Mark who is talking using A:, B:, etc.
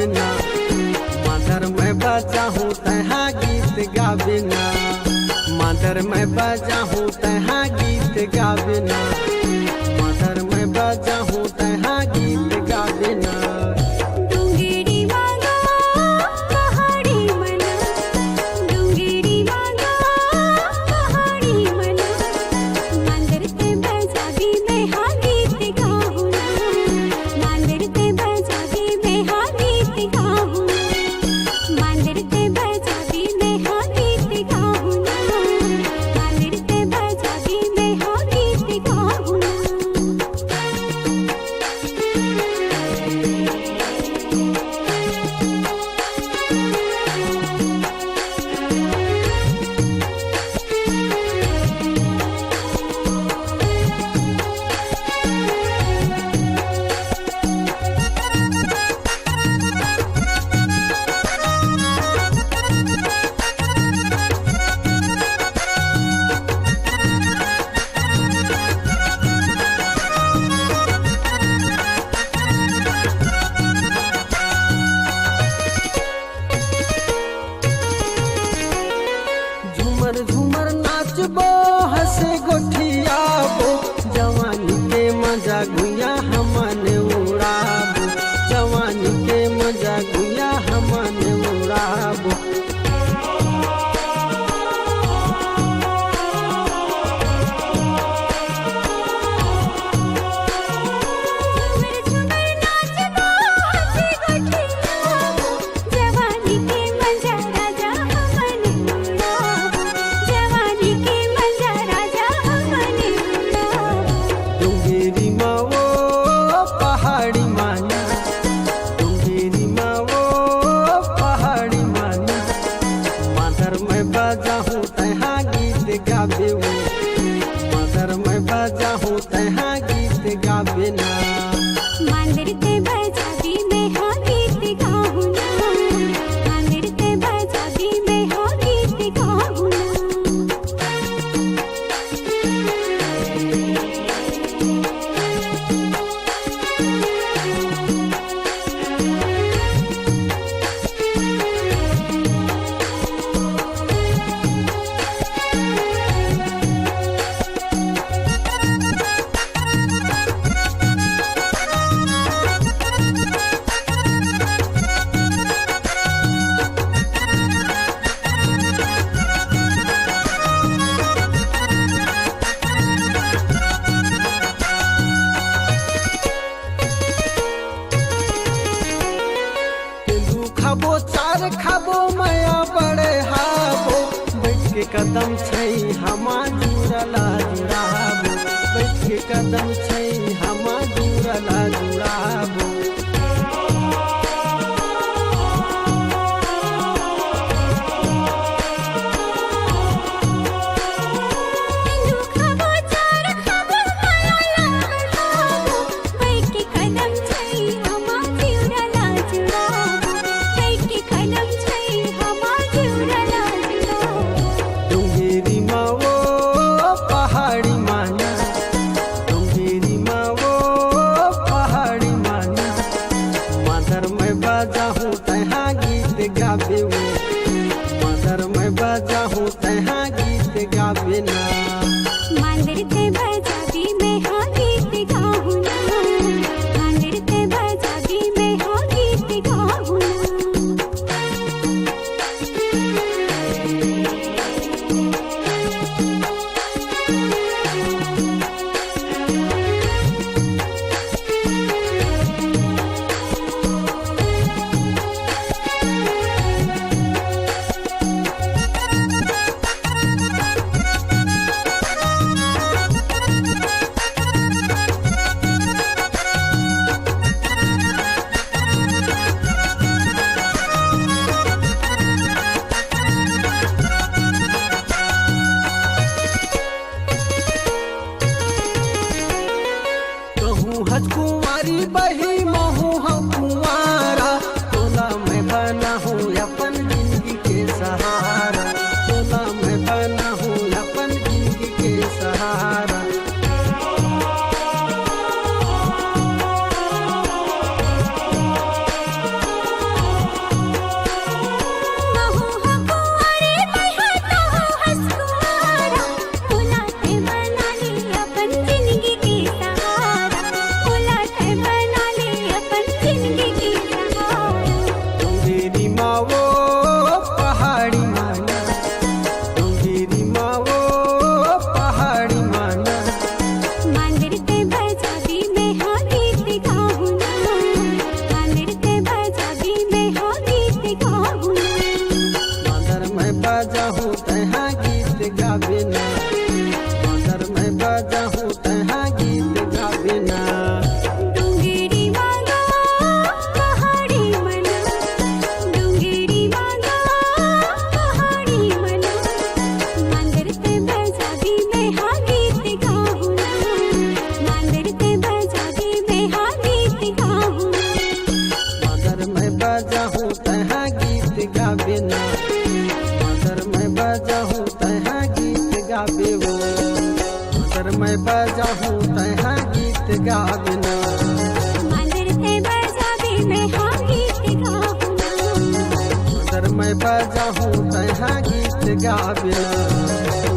A: बिना मादर मैं बजा हूँ तहाँ गीत गा बिना मादर मैं बजा हूँ तहाँ गीत गा बिना मादर मैं बजा हूँ तहाँ गीत गा बिना झूमर नाचबो हंसे गोठियाबो जवानी के मजा गुया हमने उड़ाबो जवानी के मजा गुया हमने उड़ाबो मदर मैं बजा हूँ तहाँ गीत गा बिना
B: मंदिर ते बजा भी मैं हाँ गीत गाऊँ ना मंदिर ते बजा भी मैं हाँ गीत गाऊँ ना
A: खाबो चार खाबो माया बड़े हाबो बैठ के कदम छै हमा जुड़ला जुड़ाबो बैठ के कदम छै हमा जुड़ला जुड़ाबो मदर मैं बजा हूँ तहाँ गीत गा बिना
B: मंदिर ते बजा भी मैं हाँ गीत गाऊँ ना मंदिर ते बजा भी मैं हाँ गीत गाऊँ ना
A: में बजाहूँ तहाँ गीत गावे ना, मंदिर में बजाहूँ तहाँ गीत गावे वो, मंदिर में बजाहूँ तहाँ गीत गावे ना।
B: मंदिर के बजाबी में हाँ गीत गाऊँ ना,
A: मंदिर में बजाहूँ तहाँ गीत गावे ना।